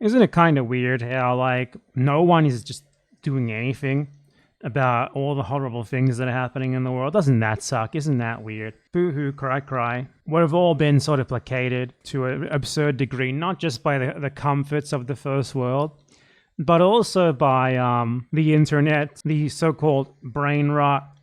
Isn't it kind of weird how, like, no one is just doing anything about all the horrible things that are happening in the world? Doesn't that suck? Isn't that weird? Boo-hoo, cry, cry. We've all been sort of placated to an absurd degree, not just by the comforts of the first world, but also by the internet, the so-called brain rot,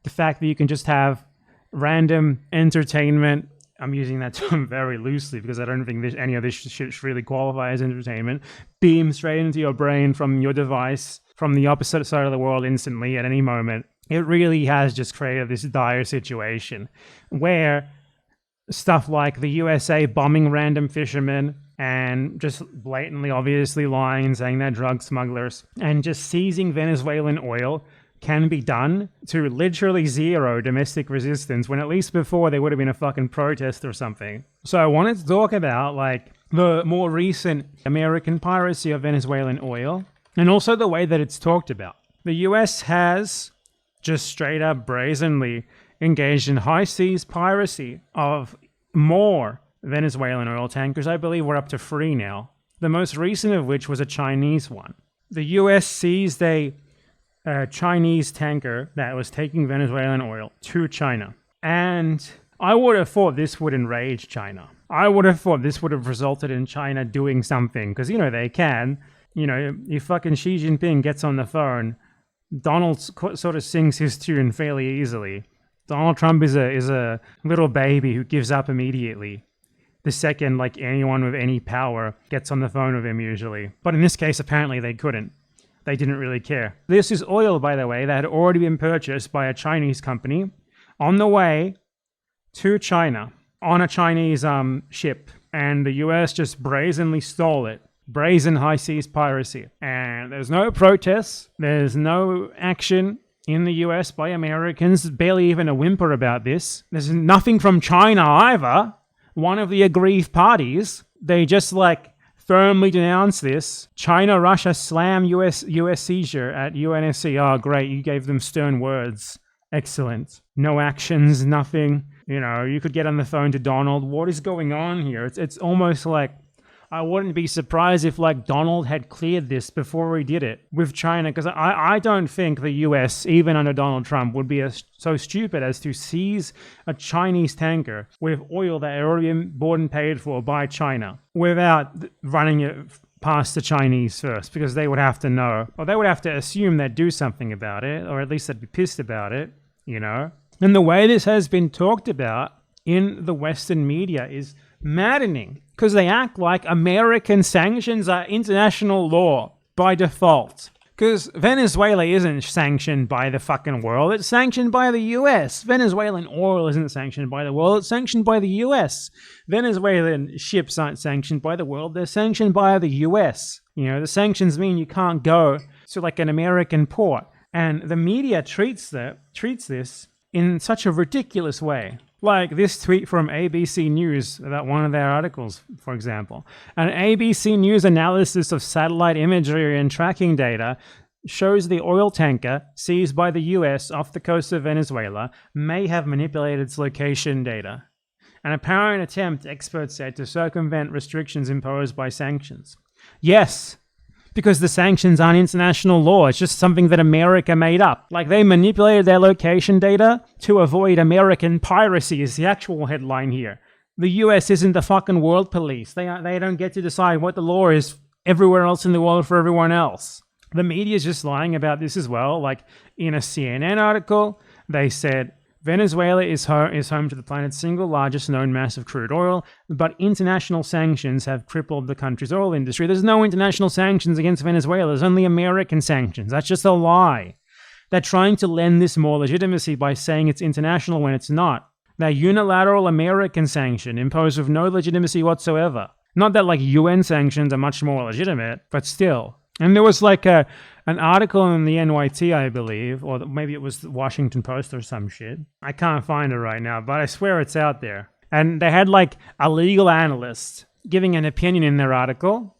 the fact that you can just have random entertainment. I'm using that term very loosely because I don't think any of this shit should really qualify as entertainment. Beam straight into your brain from your device, from the opposite side of the world instantly at any moment. It really has just created this dire situation where stuff like the USA bombing random fishermen and just blatantly, obviously lying and saying they're drug smugglers and just seizing Venezuelan oil can be done to literally zero domestic resistance, when at least before there would have been a fucking protest or something. So I wanted to talk about, like, the more recent American piracy of Venezuelan oil, and also the way that it's talked about. The US has just straight up brazenly engaged in high seas piracy of more Venezuelan oil tankers. I believe we're up to 3 now. The most recent of which was a Chinese one. The US seized a Chinese tanker that was taking Venezuelan oil to China. And I would have thought this would enrage China. I would have thought this would have resulted in China doing something, because, you know, they can. You know, if fucking Xi Jinping gets on the phone, Donald sort of sings his tune fairly easily. Donald Trump is a little baby who gives up immediately the second, like, anyone with any power gets on the phone with him usually. But in this case, apparently they couldn't. They didn't really care. This is oil, by the way, that had already been purchased by a Chinese company on the way to China on a Chinese ship. And the US just brazenly stole it. Brazen high seas piracy. And there's no protests. There's no action in the US by Americans. Barely even a whimper about this. There's nothing from China either. One of the aggrieved parties. They just, like, firmly denounce this. China, Russia slam US seizure at UNSC. Oh, great. You gave them stern words. Excellent. No actions, nothing. You know, you could get on the phone to Donald. What is going on here? It's almost like, I wouldn't be surprised if, like, Donald had cleared this before he did it with China, because I don't think the US, even under Donald Trump, would be so stupid as to seize a Chinese tanker with oil that had already been bought and paid for by China without running it past the Chinese first, because they would have to know, or they would have to assume they'd do something about it, or at least they'd be pissed about it, you know? And the way this has been talked about in the Western media is maddening, because they act like American sanctions are international law by default. Because Venezuela isn't sanctioned by the fucking world, it's sanctioned by the US. Venezuelan oil isn't sanctioned by the world, it's sanctioned by the US. Venezuelan ships aren't sanctioned by the world, they're sanctioned by the US. You know, the sanctions mean you can't go to, like, an American port. And the media treats this in such a ridiculous way. Like this tweet from ABC News about one of their articles, for example. An ABC News analysis of satellite imagery and tracking data shows the oil tanker seized by the US off the coast of Venezuela may have manipulated its location data. An apparent attempt, experts said, to circumvent restrictions imposed by sanctions. Yes, because the sanctions aren't international law. It's just something that America made up. Like, they manipulated their location data to avoid American piracy is the actual headline here. The US isn't the fucking world police. They don't get to decide what the law is everywhere else in the world for everyone else. The media is just lying about this as well. Like, in a CNN article, they said, Venezuela is home to the planet's single largest known mass of crude oil, but international sanctions have crippled the country's oil industry. There's no international sanctions against Venezuela. There's only American sanctions. That's just a lie. They're trying to lend this more legitimacy by saying it's international when it's not. They're unilateral American sanction imposed with no legitimacy whatsoever. Not that, like, UN sanctions are much more legitimate, but still. And there was, like, an article in the NYT, I believe, or maybe it was the Washington Post or some shit. I can't find it right now, but I swear it's out there. And they had, like, a legal analyst giving an opinion in their article.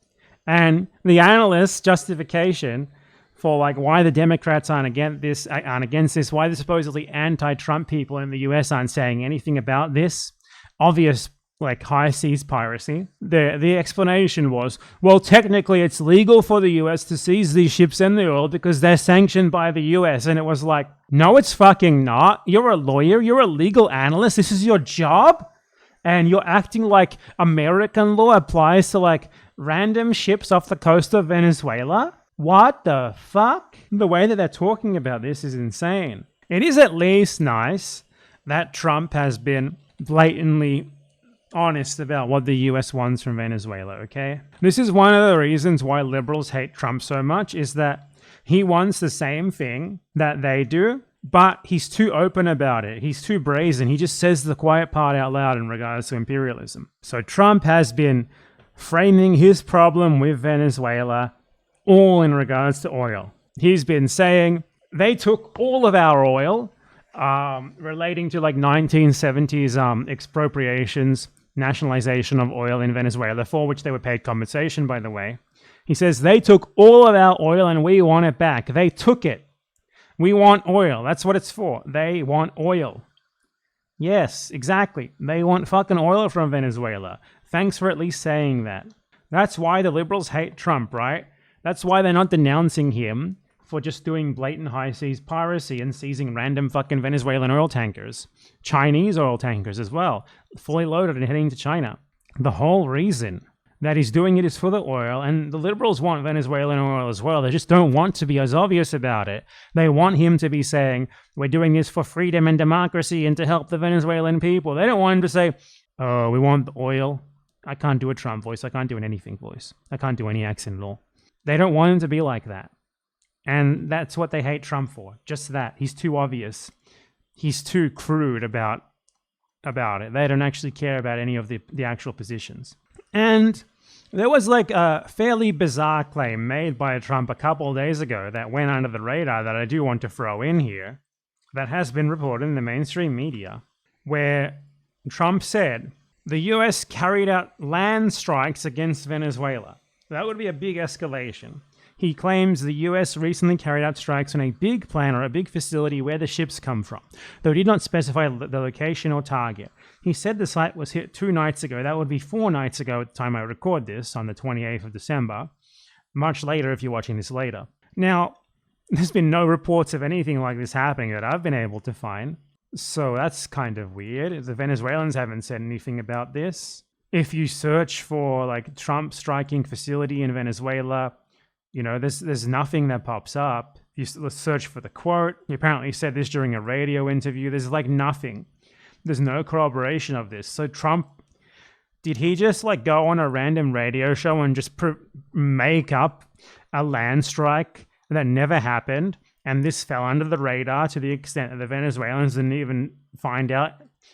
And the analyst's justification for, like, why the Democrats aren't against this, why the supposedly anti-Trump people in the US aren't saying anything about this obvious like high seas piracy. The explanation was, well, technically it's legal for the US to seize these ships and the oil because they're sanctioned by the US. And it was like, no, it's fucking not. You're a lawyer. You're a legal analyst. This is your job. And you're acting like American law applies to like random ships off the coast of Venezuela. What the fuck? The way that they're talking about this is insane. It is at least nice that Trump has been blatantly honest about what the US wants from Venezuela, okay? This is one of the reasons why liberals hate Trump so much, is that he wants the same thing that they do, but he's too open about it. He's too brazen. He just says the quiet part out loud in regards to imperialism. So Trump has been framing his problem with Venezuela all in regards to oil. He's been saying they took all of our oil, relating to like 1970s expropriations, nationalization of oil in Venezuela, for which they were paid compensation, by the way. He says they took all of our oil and we want it back. They took it. We want oil. That's what it's for. They want oil. Yes, exactly. They want fucking oil from Venezuela. Thanks for at least saying that. That's why the liberals hate Trump, right? That's why they're not denouncing him for just doing blatant high seas piracy and seizing random fucking Venezuelan oil tankers. Chinese oil tankers as well, fully loaded and heading to China. The whole reason that he's doing it is for the oil, and the liberals want Venezuelan oil as well. They just don't want to be as obvious about it. They want him to be saying, we're doing this for freedom and democracy and to help the Venezuelan people. They don't want him to say, oh, we want the oil. I can't do a Trump voice. I can't do an anything voice. I can't do any accent at all. They don't want him to be like that. And that's what they hate Trump for. Just that. He's too obvious. He's too crude about it. They don't actually care about any of the actual positions. And there was like a fairly bizarre claim made by Trump a couple of days ago that went under the radar that I do want to throw in here, that has been reported in the mainstream media, where Trump said the US carried out land strikes against Venezuela. That would be a big escalation. He claims the US recently carried out strikes on a big plant or a big facility where the ships come from, though he did not specify the location or target. He said the site was hit 2 nights ago. That would be 4 nights ago at the time I record this, on the 28th of December. Much later if you're watching this later. Now, there's been no reports of anything like this happening that I've been able to find. So that's kind of weird. The Venezuelans haven't said anything about this. If you search for like Trump striking facility in Venezuela, you know, there's nothing that pops up. Let's search for the quote. He apparently said this during a radio interview. There's like nothing. There's no corroboration of this. So Trump, did he just like go on a random radio show and just make up a land strike that never happened? And this fell under the radar to the extent that the Venezuelans didn't even find out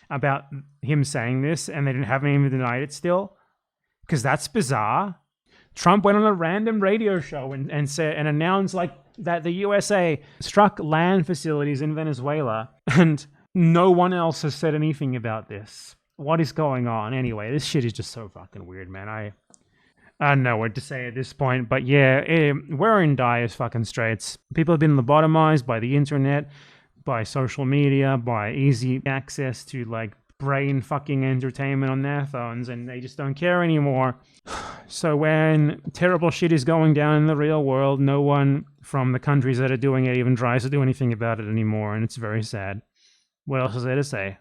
about him saying this, and they haven't even denied it still? Because that's bizarre. Trump went on a random radio show and said and announced like that the USA struck land facilities in Venezuela, and no one else has said anything about this. What is going on? Anyway, this shit is just so fucking weird, man. I don't know what to say at this point, but yeah, we're in dire fucking straits. People have been lobotomized by the internet, by social media, by easy access to like brain fucking entertainment on their phones, and they just don't care anymore. So when terrible shit is going down in the real world, no one from the countries that are doing it even tries to do anything about it anymore, and it's very sad. What else is there to say?